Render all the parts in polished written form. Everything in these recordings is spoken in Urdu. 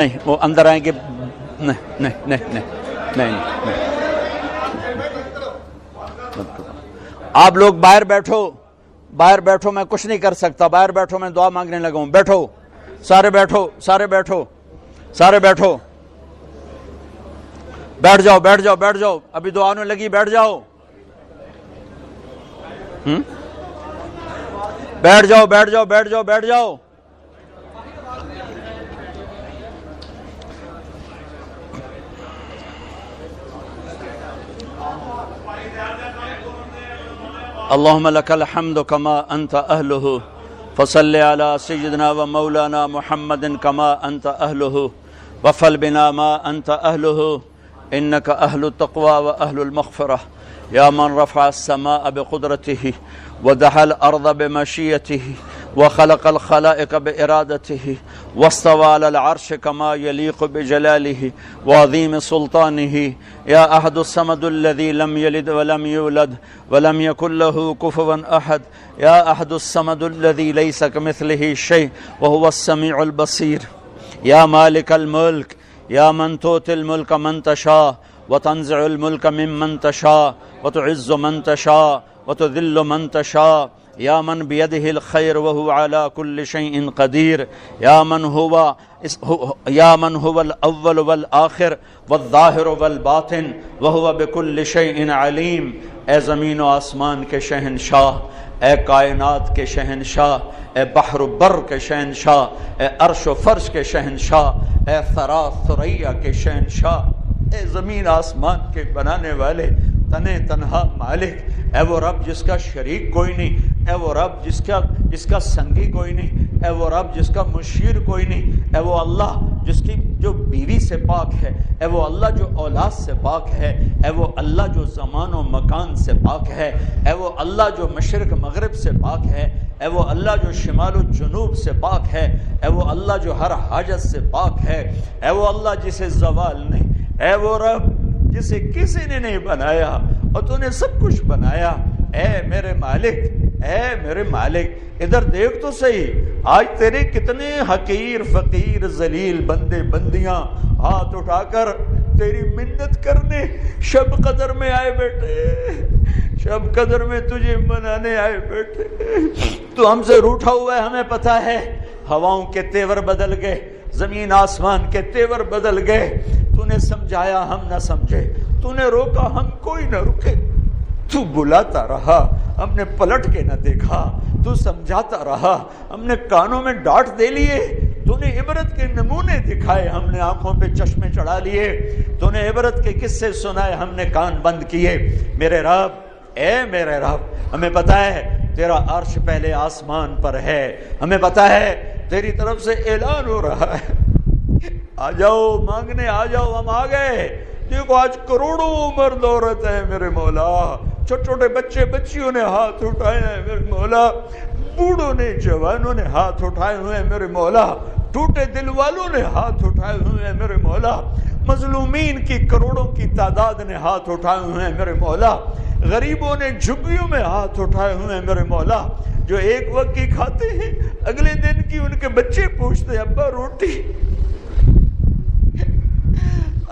نہیں وہ اندر آئیں گے. نہیں نہیں نہیں نہیں نہیں نہیں. آپ لوگ باہر بیٹھو، باہر بیٹھو، میں کچھ نہیں کر سکتا. باہر بیٹھو، میں دعا مانگنے لگا ہوں. بیٹھو سارے، بیٹھو سارے، بیٹھو سارے، بیٹھو، بیٹھ جاؤ بیٹھ جاؤ بیٹھ جاؤ. ابھی دعا ہونے لگی، بیٹھ جاؤ. بیٹھ جاؤ بیٹھ جاؤ بیٹھ جاؤ بیٹھ جاؤ. اللهم لك الحمد كما أنت أهله فصل على سيدنا ومولانا محمد كما أنت أهله وفل بنا ما أنت أهله إنك أهل التقوى وأهل المغفرة يا من رفع السماء بقدرته ودحى الأرض بمشيته وخلق الخلائق بإرادته واستوى على العرش كما يليق بجلاله وعظيم سلطانه يا أحد الصمد الذي لم يلد ولم يولد ولم يكن له كفوا أحد يا أحد الصمد الذي ليس كمثله شيء وهو السميع البصير يا مالك الملك يا من تؤتي الملك من تشاء وتنزع الملك ممن تشاء وتعز من تشاء وتذل من تشاء يا من بيده الخير وهو على كل شيء قدير يا من هو الأول والآخر والظاهر والباطن وهو بكل شيء عليم. اے زمین و آسمان کے شہنشاہ، اے کائنات کے شہنشاہ، اے بحر و بر کے شہنشاہ، اے عرش و فرش کے شہنشاہ، اے ثرا ثریا کے شہنشاہ، اے زمین آسمان کے بنانے والے، تنے تنہا مالک، اے وہ رب جس کا شریک کوئی نہیں، اے وہ رب جس کا سنگی کوئی نہیں، اے وہ رب جس کا مشیر کوئی نہیں، اے وہ اللہ جس کی جو بیوی سے پاک ہے، اے وہ اللہ جو اولاد سے پاک ہے، اے وہ اللہ جو زمان و مکان سے پاک ہے، اے وہ اللہ جو مشرق مغرب سے پاک ہے، اے وہ اللہ جو شمال و جنوب سے پاک ہے، اے وہ اللہ جو ہر حاجت سے پاک ہے، اے وہ اللہ جسے زوال نہیں، اے وہ رب جسے کسی نے نہیں بنایا اور تو نے سب کچھ بنایا. اے میرے مالک، اے میرے مالک، ادھر دیکھ تو صحیح، آج تیرے کتنے حقیر فقیر ذلیل بندے بندیاں ہاتھ اٹھا کر تیری منت کرنے شب قدر میں آئے بیٹھے، شب قدر میں تجھے منانے آئے بیٹھے. تو ہم سے روٹھا ہوا ہے، ہمیں پتا ہے. ہواؤں کے تیور بدل گئے، زمین آسمان کے تیور بدل گئے. تو نے سمجھایا، ہم نہ سمجھے. تو نے روکا، ہم کوئی نہ رکے. تو بلاتا رہا، ہم نے پلٹ کے نہ دیکھا. تو سمجھاتا رہا، ہم نے کانوں میں ڈانٹ دے لیے. تو نے عبرت کے نمونے دکھائے، ہم نے آنکھوں پہ چشمے چڑھا لیے. تو نے عبرت کے قصے سنائے، ہم نے کان بند کیے. میرے رب، اے میرے رب، ہمیں پتا ہے تیرا عرش پہلے آسمان پر ہے. ہمیں پتا ہے تیری طرف سے اعلان ہو رہا ہے، آ جاؤ مانگنے، آ جاؤ. ہم آ گئے. دیکھو آج کروڑوں مرد عورت ہیں میرے مولا، چھوٹے چھوٹے بچے بچیوں نے ہاتھ اٹھائے ہیں میرے مولا، بوڑھوں نے جوانوں نے ہاتھ اٹھائے ہوئے ہیں میرے مولا، ٹوٹے دل والوں نے ہاتھ اٹھائے ہوئے ہیں میرے مولا، مظلومین کی کروڑوں کی تعداد نے ہاتھ اٹھائے ہوئے ہیں میرے مولا، غریبوں نے جھگیوں میں ہاتھ اٹھائے ہوئے ہیں میرے مولا، جو ایک وقت کی کھاتے ہیں اگلے دن کی ان کے بچے پوچھتے ہیں ابا روٹی.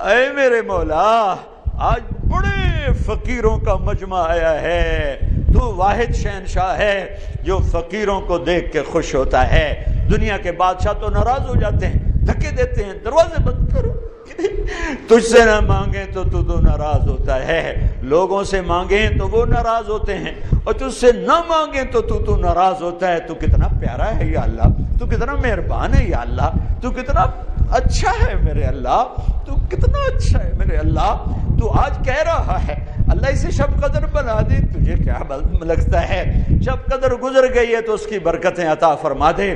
اے میرے مولا، آج بڑے فقیروں کا مجمع آیا ہے. تو واحد شہنشاہ ہے جو فقیروں کو دیکھ کے خوش ہوتا ہے. دنیا کے بادشاہ تو ناراض ہو جاتے ہیں، دھکے دیتے ہیں، دروازے بند کرو. تجھ سے نہ مانگیں تو ناراض ہوتا ہے، لوگوں سے مانگیں تو وہ ناراض ہوتے ہیں، اور تجھ سے نہ مانگیں تو ناراض ہوتا ہے. تو کتنا پیارا ہے یا اللہ، تو کتنا مہربان ہے یا اللہ، تو کتنا اچھا ہے میرے اللہ، تو کتنا اچھا ہے میرے اللہ. تو آج کہہ رہا ہے اللہ اسے شب قدر بنا دے. تجھے کیا لگتا ہے شب قدر گزر گئی ہے تو اس کی برکتیں عطا فرما دے.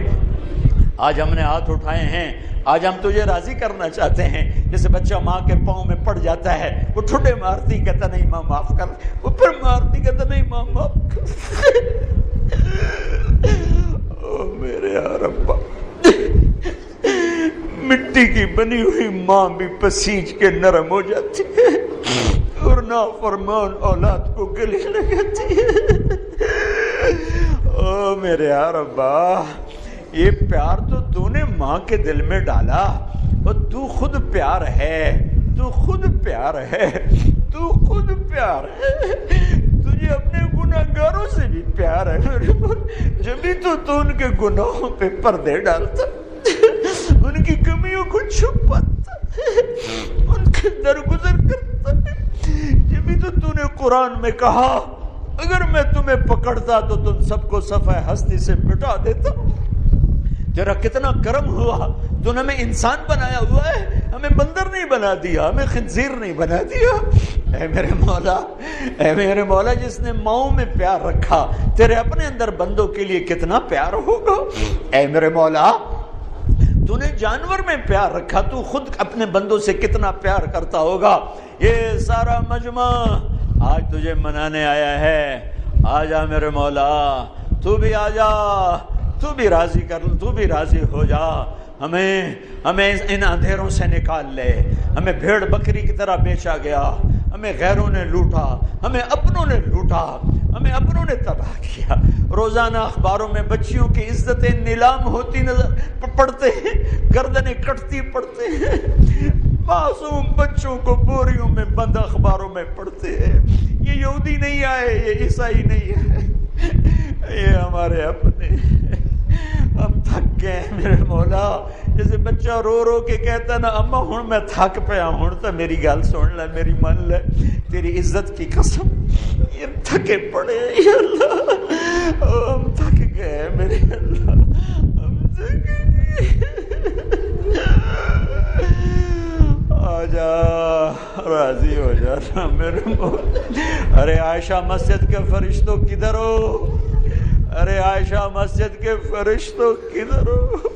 آج ہم نے ہاتھ اٹھائے ہیں، آج ہم تجھے راضی کرنا چاہتے ہیں. جیسے بچہ ماں کے پاؤں میں پڑ جاتا ہے، وہ ٹھوٹے مارتی کہتا نہیں ماں معاف کر، وہ پھر مارتی کہتا نہیں ماں معاف کر. او میرے ربا، مٹی کی بنی ہوئی ماں بھی پسیج کے نرم ہو جاتی ہے اور نافرمان اولاد کو گلے لگاتی ہے. او میرے ربا، یہ پیار تو نے ماں کے دل میں ڈالا، اور پیار ہے، تو خود پیار ہے، تو خود پیار ہے، تجھے اپنے گناہگاروں سے بھی پیار ہے میرے مولا، جبھی تو ان کے گناہوں پہ پردے ڈالتا، ان کی کمیوں کو چھپاتا، ان کے درگزر کرتا، جبھی تو نے قرآن میں کہا اگر میں تمہیں پکڑتا تو تم سب کو صفحہ ہستی سے مٹا دیتا۔ تیرا کتنا کرم ہوا، تو نے ہمیں انسان بنایا ہوا ہے، ہمیں بندر نہیں بنا دیا، ہمیں خنزیر نہیں بنا دیا۔ اے میرے مولا جس نے ماؤں میں پیار رکھا، تیرے اپنے اندر بندوں کے لیے کتنا پیار ہوگا۔ اے میرے مولا تو نے جانور میں پیار رکھا، تو خود اپنے بندوں سے کتنا پیار کرتا ہوگا۔ یہ سارا مجمع آج تجھے منانے آیا ہے، آ جا میرے مولا، تو بھی آ جا، تو بھی راضی کر، تو بھی راضی ہو جا، ہمیں ان اندھیروں سے نکال لے۔ ہمیں بھیڑ بکری کی طرح بیچا گیا، ہمیں غیروں نے لوٹا، ہمیں اپنوں نے لوٹا، ہمیں اپنوں نے تباہ کیا۔ روزانہ اخباروں میں بچیوں کی عزتیں نیلام ہوتی نظر پڑتے ہیں، گردنیں کٹتی پڑتے ہیں، معصوم بچوں کو بوریوں میں بند اخباروں میں پڑھتے ہیں۔ یہ یہودی نہیں آئے، یہ عیسائی نہیں ہے، یہ ہمارے اپنے۔ ہم تھک گئے میرے مولا، جیسے بچہ رو رو کے کہتا نا اماں ہن میں تھک پیا، ہن تو میری گل سن لے، میری من لے، تیری عزت کی قسم یہ تھکے پڑے یا اللہ، ہم تھک گئے میرے اللہ، ہم تھک گئے۔ آجا راضی ہو جانا میرے مولا۔ ارے عائشہ مسجد کے فرشتوں کدھر ہو؟ ارے عائشہ مسجد کے فرشتوں کدھر ہو؟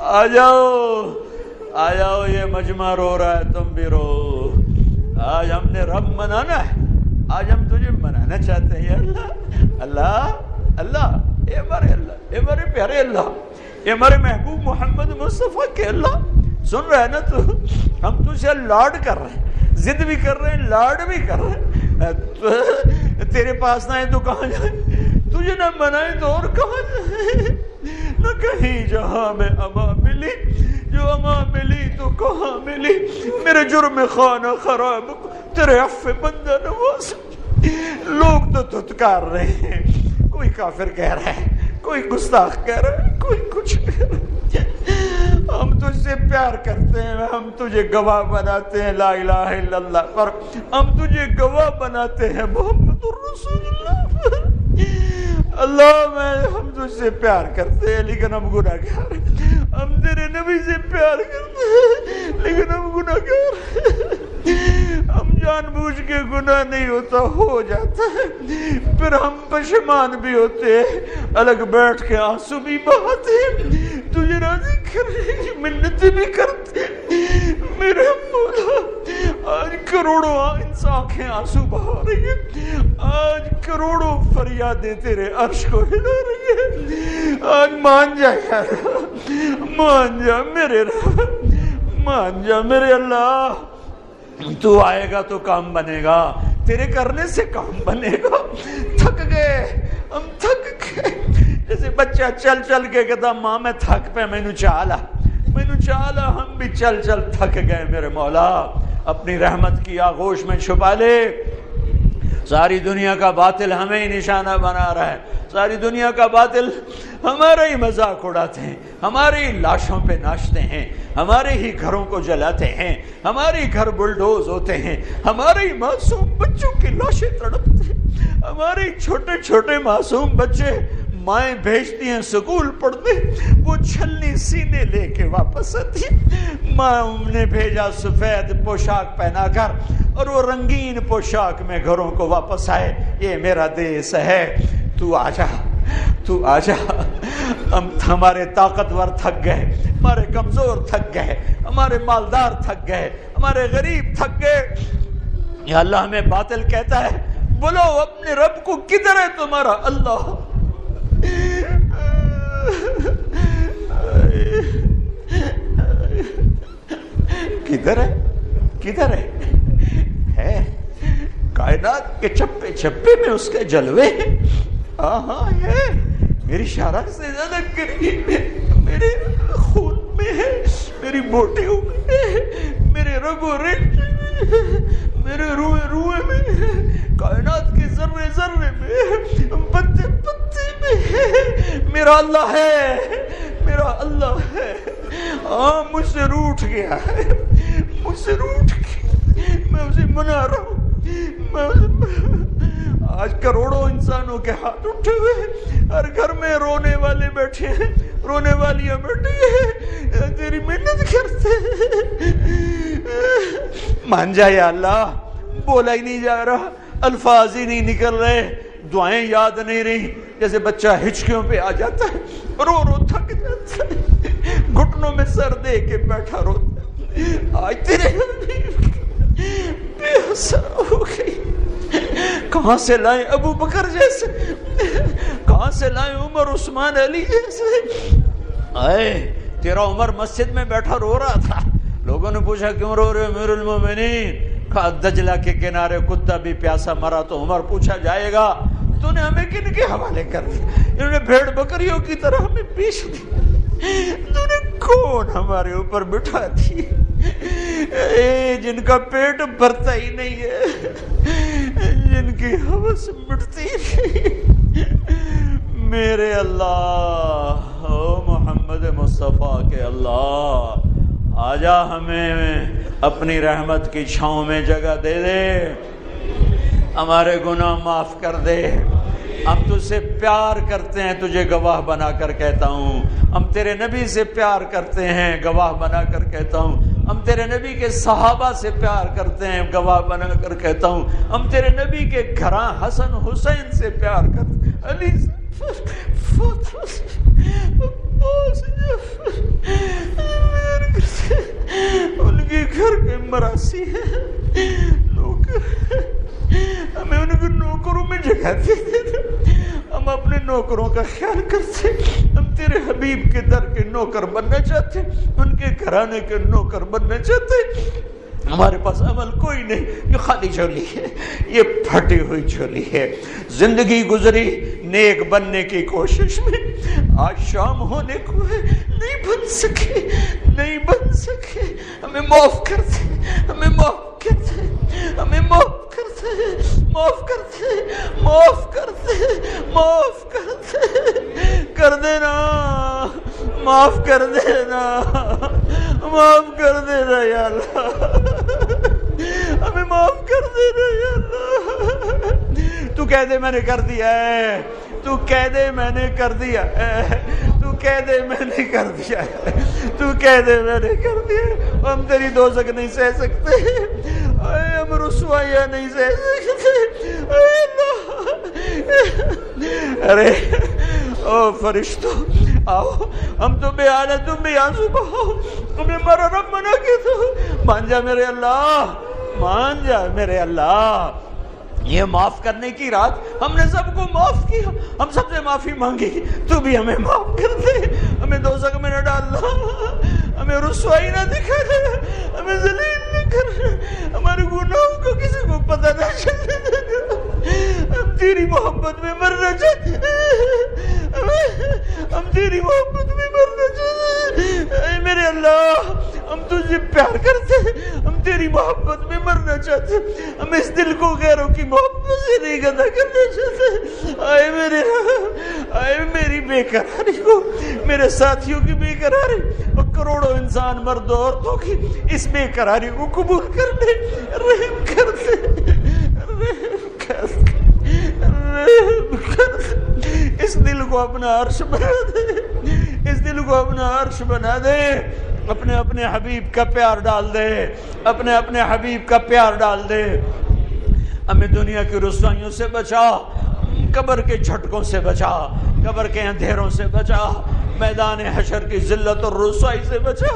آ جاؤ، یہ مجمع رو رہا ہے، تم بھی رو۔ آج ہم نے رب منانا ہے، آج ہم تجھے منانا چاہتے ہیں اللہ، اللہ اللہ، اے ہمارے اللہ، اے ہمارے پیارے اللہ، اے ہمارے محبوب محمد مصطفیٰ کے اللہ، سن رہے ہیں نا تو؟ ہم تجھے لاڈ کر رہے ہیں، ضد بھی کر رہے ہیں، لاڈ بھی کر رہے ہیں۔ تیرے پاس نہ ہے تو کہاں جائیں؟ تجھے نہ منائے تو اور کہاں جائیں؟ نہ کہیں جہاں میں اما ملی، جو اما ملی تو کہاں ملی؟ میرے جرم خانہ خراب کو تیرے عفو بندہ نواز۔ لوگ تو دھتکار رہے ہیں، کوئی کافر کہہ رہا ہے، کوئی گستاخ کہہ رہا ہے، کوئی کچھ کہہ رہا ہے۔ ہم تجھ سے پیار کرتے ہیں، ہم تجھے گواہ بناتے ہیں لا الہ الا اللہ پر، ہم تجھے گواہ بناتے ہیں محمد الرسول اللہ۔ اللہ ہم تجھ سے پیار کرتے ہیں لیکن ہم گناہگار ہیں، ہم تیرے نبی سے پیار کرتے ہیں لیکن ہم گناہگار ہیں، ہم جان بوجھ کے گناہ نہیں ہوتا، ہو جاتا ہے، پھر ہم پشیمان بھی ہوتے ہیں، الگ بیٹھ کے آنسو بھی بہاتے ہیں، تجھے راضی کرنے کی منتیں بھی کرتے ہیں میرے مولا۔ آج کروڑوں آنکھیں آنسو بہا رہی ہیں، آج کروڑوں فریادیں تیرے عرش کو ہلا رہی ہیں۔ آج مان جا یار، مان جا میرے رب، مان جا میرے اللہ، تو آئے گا تو کام بنے گا، تیرے کرنے سے کام بنے گا۔ تھک گئے، ہم تھک گئے، جیسے بچہ چل چل کے کہتا ماں میں تھک پہ مینو چالا، ہم بھی چل چل تھک گئے میرے مولا، اپنی رحمت کی آغوش میں چھپا لے۔ ساری دنیا کا باطل ہمیں ہی نشانہ بنا رہا ہے، ساری دنیا کا باطل ہمارا ہی مذاق اڑاتے ہیں، ہماری ہی لاشوں پہ ناچتے ہیں، ہمارے ہی گھروں کو جلاتے ہیں، ہمارے ہی گھر بلڈوز ہوتے ہیں، ہمارے ہی معصوم بچوں کی لاشیں تڑپتے ہیں، ہمارے ہی چھوٹے چھوٹے معصوم بچے مائیں بھیجتی ہیں سکول پڑھتے، وہ چھلنی سینے لے کے واپس آتی، ماں نے بھیجا سفید پوشاک پہنا کر اور وہ رنگین پوشاک میں گھروں کو واپس آئے۔ یہ میرا دیس ہے، تو آجا، تو آجا۔ ہم ہمارے طاقتور تھک گئے، ہمارے کمزور تھک گئے، ہمارے مالدار تھک گئے، ہمارے غریب تھک گئے۔ یا اللہ ہمیں باطل کہتا ہے، بولو اپنے رب کو، کدھر ہے تمہارا اللہ؟ کدھر ہے؟ کدھر ہے؟ کائنات کے چپے چپے میں اس کے جلوے ہیں۔ ہاں ہے، میری شرح سے زیادہ قریب ہے، میرے خون میں ہے، میری بوٹیوں میں ہے، رب و میرے روئے میں، کائنات کے ذرے ذرے میں، پتے پتے میں میرا اللہ ہے، میرا اللہ ہے۔ ہاں مجھ سے روٹھ گیا ہے، مجھ سے روٹھ گیا، میں اسے منا رہا ہوں۔ آج کروڑوں انسانوں کے ہاتھ اٹھے ہوئے ہیں، ہر گھر میں رونے والے بیٹھے ہیں، رونے والیاں بیٹھی ہیں، تیری محنت کرتے ہیں۔ مان جا یا اللہ، بولا ہی نہیں جا رہا، الفاظ ہی نہیں نکل رہے، دعائیں یاد نہیں رہی، جیسے بچہ ہچکیوں پہ آ جاتا ہے، رو رو تھک جاتا ہے، گھٹنوں میں سر دے کے بیٹھا روتا ہے۔ آج تیرے بے اثر ہو گئی۔ کہاں سے لائیں ابو بکر جیسے، کہاں سے لائیں عمر عثمان علی جیسے؟ آئے تیرا عمر مسجد میں بیٹھا رو رہا تھا، لوگوں نے پوچھا کیوں رو رہے امیر المومنین؟ کہا دجلہ کے کنارے کتا بھی پیاسا مرا تو عمر پوچھا جائے گا تو نے ہمیں کن کے حوالے کر دیا؟ انہوں نے بھیڑ بکریوں کی طرح ہمیں پیش دیا، تو نے کون ہمارے اوپر بٹھا دی؟ جن کا پیٹ بھرتا ہی نہیں ہے، جن کی ہوس مٹتی نہیں، میرے اللہ او محمد مصطفیٰ کے اللہ، آجا ہمیں اپنی رحمت کی چھاؤں میں جگہ دے دے، ہمارے گناہ معاف کر دے۔ ہم تجھ سے پیار کرتے ہیں، تجھے گواہ بنا کر کہتا ہوں، ہم تیرے نبی سے پیار کرتے ہیں، گواہ بنا کر کہتا ہوں، ہم تیرے نبی کے صحابہ سے پیار کرتے ہیں، گواہ بنا کر کہتا ہوں، ہم تیرے نبی کے گھراں حسن حسین سے پیار کرتے ہیں، علی فاطمہ ان کے گھر کے مراسی ہیں، نوکر، ہمیں ان کے نوکروں میں جگہ دیتے تھے، ہم اپنے نوکروں کا خیال کرتے، ہم تیرے حبیب کے در کے نوکر بننا چاہتے، ان کے گھرانے کے نوکر بننا چاہتے۔ ہمارے پاس عمل کوئی نہیں، یہ خالی جھولی ہے، یہ پھٹی ہوئی جھولی ہے۔ زندگی گزری نیک بننے کی کوشش میں، آج شام ہونے کو ہے، نہیں بن سکے، نہیں بن سکے، ہمیں معاف کر دے، ہمیں معاف کر دے، ہمیں معاف کر دے، معاف کر دے، معاف کر دے، معاف کر دے، کر دینا، معاف کر دینا، معاف کر دینا یا اللہ، ہمیں معاف کر دینا یا اللہ۔ تو کہہ دے میں نے کر دیا ہے، تو کہہ دے میں نے کر دیا ہے، تو کہہ دے میں نے کر دیا ہے، تو کہہ دے میں نے کر دیا ہے۔ ہم تیری دوزخ نہیں سہ سکتے، اے ہم رسوائیاں نہیں سہ سکتے، اے اللہ، ارے او فرشتوں آؤ، ہم تو بے حال ہے، تم بھی آنسو بہاؤ، ہمیں ہمارا رب منع کیا تو مان جا میرے اللہ، مان جا میرے اللہ۔ یہ معاف کرنے کی رات ہم نے سب کو معاف کیا، ہم سب سے معافی مانگی، تو بھی ہمیں معاف کر دے، ہمیں دوزخ میں نہ ڈالنا، ہمیں رسوائی نہ دکھا دے، ہمیں ذلیل نہ کر، ہمارے گناہوں کو کسی کو پتہ نہ چلنے دینا، ہم تیری محبت میں مرنا چاہتے ہیں، ہم تیری محبت میں مرنا چاہتے ہیں، اے میرے اللہ، ہم تجھے پیار کرتے ہیں، ہم تیری محبت میں مرنا چاہتے ہیں، ہم اس دل کو غیروں کی محبت سے نہیں گندا کرنا چاہتے، آئے میری بے قراری کو، میرے ساتھیوں کی بے قراری اور کروڑوں انسان مرد و عورتوں کی اس بے قراری کو قبول کر لے، رحم کر دے، رحم کر دے، رحم کر دے، اس دل کو اپنا عرش بنا دے، اس دل کو اپنا عرش بنا دے، اپنے اپنے حبیب کا پیار ڈال دے، اپنے اپنے حبیب کا پیار ڈال دے، ہمیں دنیا کی رسوائیوں سے بچا، قبر کے جھٹکوں سے بچا، قبر کے اندھیروں سے بچا، میدان حشر کی ذلت اور رسوائی سے بچا۔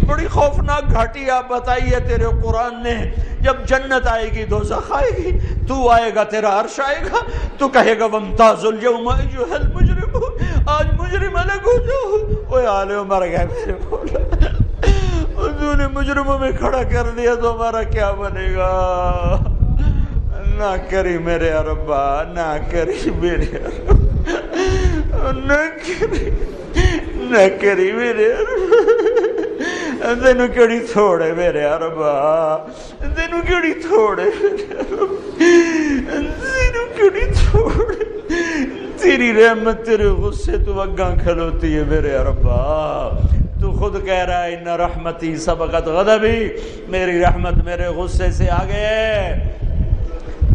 بڑی خوفناک گھاٹی آپ بتائی ہے تیرے قرآن نے، جب جنت آئے گی دوزخ آئے گی، تو آئے گا تیرا عرش آئے گا، تو کہے گا وَامْتَازُوا الْيَوْمَ أَيُّهَا الْمُجْرِمُونَ، آج مجرم الگ ہو جاؤ، اوے آلے مر گئے میرے مولا، تو نے مجرموں میں کھڑا کر دیا تو ہمارا کیا بنے گا؟ نہ کری میرے ربا، نہ کری میرے ربا، نہ کری میرے ربا، تینوں کیڑی تھوڑے میرے ربا، تینوں کیڑی تھوڑے، تینوں کیڑی تھوڑے، تیری رحمت تیرے غصے تو اگاں کھلوتی ہے میرے ربا۔ تو خود کہہ رہا ہے ان رحمتی سبقت غضبی، میری رحمت میرے غصے سے آگے ہے،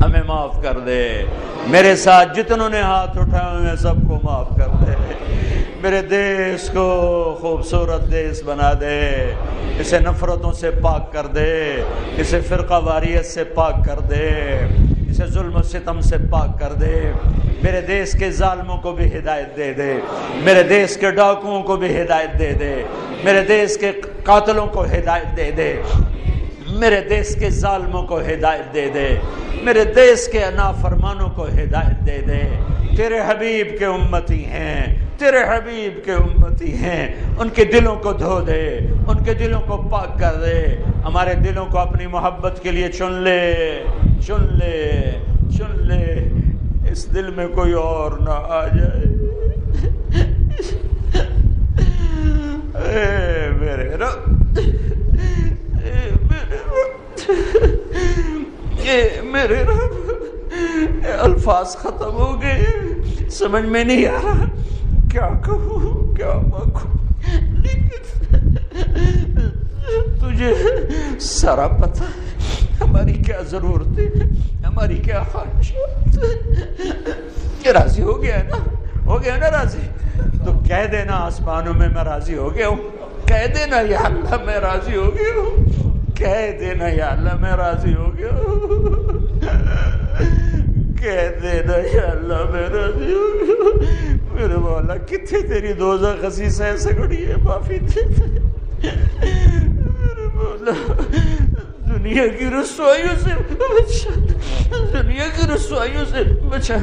ہمیں معاف کر دے۔ میرے ساتھ جتنوں نے ہاتھ اٹھائے ہوئے سب کو معاف کر دے۔ میرے دیس کو خوبصورت دیس بنا دے، اسے نفرتوں سے پاک کر دے، اسے فرقہ واریت سے پاک کر دے، اسے ظلم و ستم سے پاک کر دے۔ میرے دیس کے ظالموں کو بھی ہدایت دے دے، میرے دیس کے ڈاکوؤں کو بھی ہدایت دے دے، میرے دیس کے قاتلوں کو ہدایت دے دے، میرے دیس کے ظالموں کو ہدایت دے دے، میرے دیس کے نافرمانوں کو ہدایت دے دے۔ تیرے حبیب کے امتی ہیں، تیرے حبیب کے امتی ہیں، ان کے دلوں کو دھو دے، ان کے دلوں کو پاک کر دے، ہمارے دلوں کو اپنی محبت کے لیے چن لے، چن لے، چن لے، اس دل میں کوئی اور نہ آ جائے۔ اے میرے رب، اے میرے رب، اے میرے رب، اے الفاظ ختم ہو گئے، سمجھ میں نہیں آ رہا کیا کہوں کیا مانگوں، لیکن تجھے سارا پتہ ہے ہماری کیا ضرورت ہے، ہماری کیا خواہشات۔ راضی ہو گیا نا، ہو گیا نا راضی؟ تو کہہ دینا آسمانوں میں میں راضی ہو گیا ہوں، کہہ دینا یا اللہ میں راضی ہو گیا ہوں، کہہ دینا یا اللہ میں راضی ہو گیا ہوں، کہہ دینا یا اللہ میں راضی ہو گیا ہوں۔ میرے مولا کتنے تیری دوزخ خسیس ہے سگڑی ہے، معافی دے دے میرے مولا، دنیا کی رسوائیوں سے بچا، دنیا کی رسوائیوں سے بچا،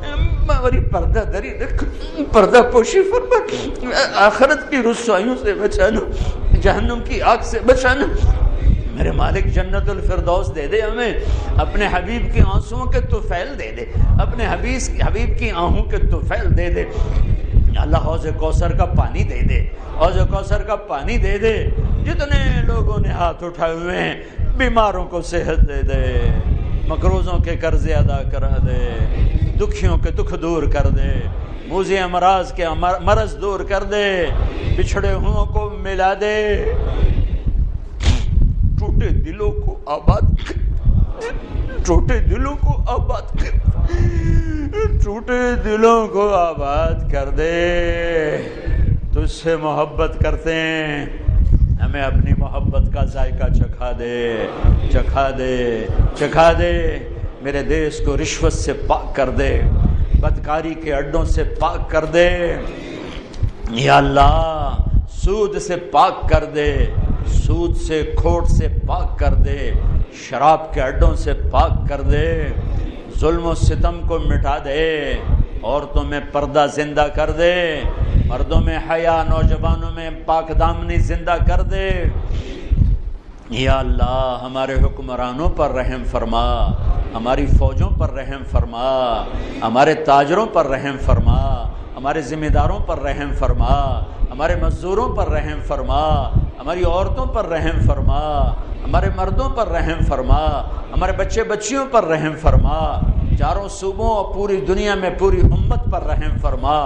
ہماری پردہ دری رکھ، پردہ پوشی فرما، آخرت کی رسوائیوں سے بچانا، جہنم کی آگ سے بچانا۔ میرے مالک جنت الفردوس دے دے ہمیں، اپنے حبیب کی آنسوؤں کے طفیل دے دے، اپنے حبیب کی آہوں کے طفیل دے دے۔ اللہ حوض کوثر کا پانی دے دے، حوض کوثر کا پانی دے دے۔ جتنے لوگوں نے ہاتھ اٹھائے ہوئے ہیں بیماروں کو صحت دے دے، مقروضوں کے قرضے ادا کرا دے، دکھیوں کے دکھ دور کر دے، موذی امراض کے مرض دور کر دے، بچھڑے ہوئوں کو ملا دے، ٹوٹے دلوں کو آباد کر، ٹوٹے دلوں کو آباد کر، ٹوٹے دلوں کو آباد کر دے۔ تجھ سے محبت کرتے ہیں، ہمیں اپنی محبت کا ذائقہ چکھا دے، چکھا دے، چکھا دے۔ میرے دیس کو رشوت سے پاک کر دے، بدکاری کے اڈوں سے پاک کر دے یا اللہ، سود سے پاک کر دے، سود سے کھوٹ سے پاک کر دے، شراب کے اڈوں سے پاک کر دے، ظلم و ستم کو مٹا دے، عورتوں میں پردہ زندہ کر دے، مردوں میں حیا، نوجوانوں میں پاک دامنی زندہ کر دے یا اللہ۔ ہمارے حکمرانوں پر رحم فرما، ہماری فوجوں پر رحم فرما، ہمارے تاجروں پر رحم فرما، ہمارے ذمہ داروں پر رحم فرما، ہمارے مزدوروں پر رحم فرما، ہماری عورتوں پر رحم فرما، ہمارے مردوں پر رحم فرما، ہمارے بچے بچیوں پر رحم فرما، چاروں صوبوں اور پوری دنیا میں پوری امت پر رحم فرما۔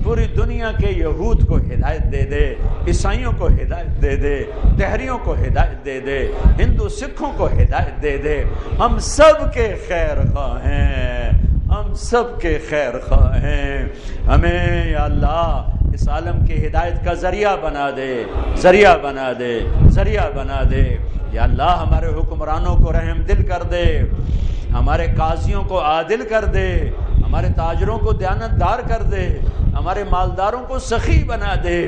پوری دنیا کے یہود کو ہدایت دے دے، عیسائیوں کو ہدایت دے دے، دہریوں کو ہدایت دے دے، ہندو سکھوں کو ہدایت دے دے۔ ہم سب کے خیر خواہ ہیں، ہم سب کے خیر خواہ ہیں۔ ہمیں یا اللہ اس عالم کی ہدایت کا ذریعہ بنا دے، ذریعہ بنا دے، ذریعہ بنا دے یا اللہ۔ ہمارے حکمرانوں کو رحم دل کر دے، ہمارے قاضیوں کو عادل کر دے، ہمارے تاجروں کو دیانتدار کر دے، ہمارے مالداروں کو سخی بنا دے،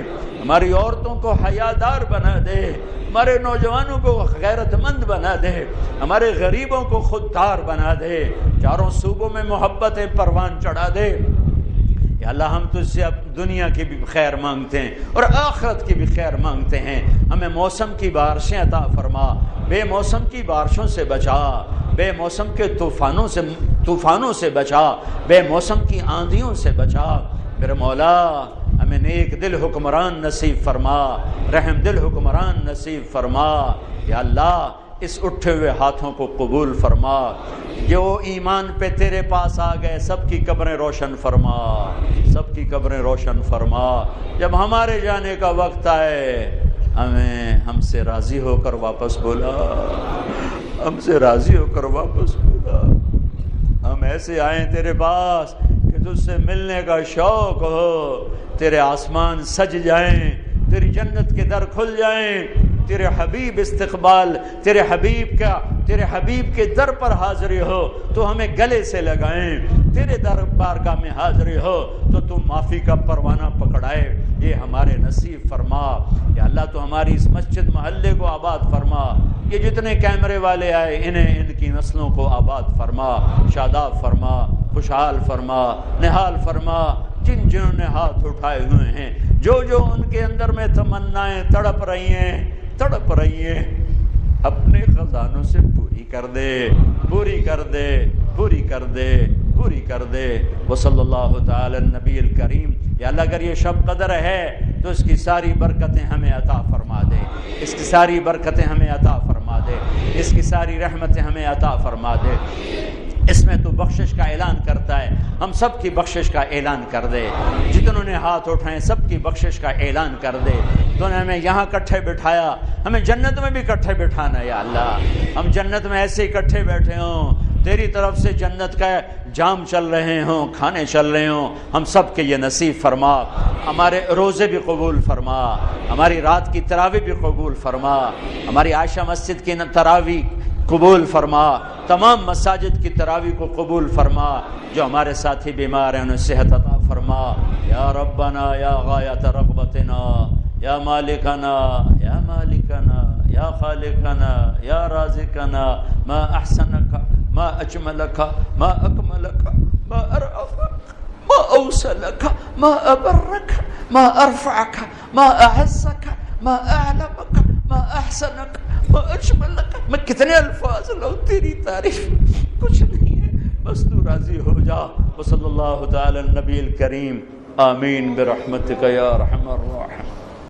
ہماری عورتوں کو حیادار بنا دے، ہمارے نوجوانوں کو غیرت مند بنا دے، ہمارے غریبوں کو خوددار بنا دے، چاروں صوبوں میں محبت پروان چڑھا دے یا اللہ۔ ہم تجھ سے اب دنیا کی بھی خیر مانگتے ہیں اور آخرت کی بھی خیر مانگتے ہیں۔ ہمیں موسم کی بارشیں عطا فرما، بے موسم کی بارشوں سے بچا، بے موسم کے طوفانوں سے بچا، بے موسم کی آندھیوں سے بچا۔ میرے مولا ہمیں نیک دل حکمران نصیب فرما، رحم دل حکمران نصیب فرما۔ یا اللہ اس اٹھے ہوئے ہاتھوں کو قبول فرما، جو ایمان پہ تیرے پاس آ گئے سب کی قبریں روشن فرما، سب کی قبریں روشن فرما۔ جب ہمارے جانے کا وقت آئے ہمیں ہم سے راضی ہو کر واپس بولا، ہم سے راضی ہو کر واپس بولا۔ ہم ایسے آئیں تیرے پاس کہ تجھ سے ملنے کا شوق ہو، تیرے آسمان سج جائیں، تیری جنت کے در کھل جائیں، تیرے حبیب استقبال، تیرے حبیب کے در پر حاضری ہو تو ہمیں گلے سے لگائیں، تیرے در بارگاہ میں حاضری ہو تو معافی کا پروانہ پکڑائے۔ یہ ہمارے نصیب فرما یا اللہ، تو ہماری اس مسجد محلے کو آباد فرما، یہ جتنے کیمرے والے آئے انہیں ان کی نسلوں کو آباد فرما، شاداب فرما، خوشحال فرما، نہال فرما۔ جن جنہوں نے ہاتھ اٹھائے ہوئے ہیں، جو جو ان کے اندر میں تمنائیں تڑپ رہی ہیں، اپنے خزانوں سے پوری کر دے، پوری کر دے، پوری کر دے، پوری کر دے۔ وصلی اللہ تعالی النبی الکریم۔ یا اللہ اگر یہ شب قدر ہے تو اس کی ساری برکتیں ہمیں عطا فرما دے، اس کی ساری برکتیں ہمیں عطا فرما دے، اس کی ساری رحمتیں ہمیں عطا فرما دے۔ اس میں تو بخشش کا اعلان کرتا ہے، ہم سب کی بخشش کا اعلان کر دے، جتنوں نے ہاتھ اٹھائے سب کی بخشش کا اعلان کر دے۔ تو نے ہمیں یہاں کٹھے بٹھایا، ہمیں جنت میں بھی کٹھے بٹھانا یا اللہ، ہم جنت میں ایسے ہی کٹھے بیٹھے ہوں، تیری طرف سے جنت کا جام چل رہے ہوں، کھانے چل رہے ہوں، ہم سب کے یہ نصیب فرما۔ ہمارے روزے بھی قبول فرما، ہماری رات کی تراویح بھی قبول فرما، ہماری عائشہ مسجد کی تراویح قبول فرما، تمام مساجد کی تراویح کو قبول فرما۔ جو ہمارے ساتھی بیمار ہیں انہیں صحت عطا فرما یا ربنا یا غایت رغبتنا یا مالکنا یا مالکنا یا خالقنا یا رازقنا، ما احسنک ما اجملک ما اکملک ما ارعفک ما اوصلک ما ابرک ما ارفعک ما اعزک ما اعلمک ما احسنک ما اجملک۔ میں کتنے الفاظ لوں تیری تعریف، کچھ نہیں ہے، بس تو راضی ہو جا۔ وصلی اللہ تعالی النبی الکریم، آمین برحمتک یا ارحم الراحمین۔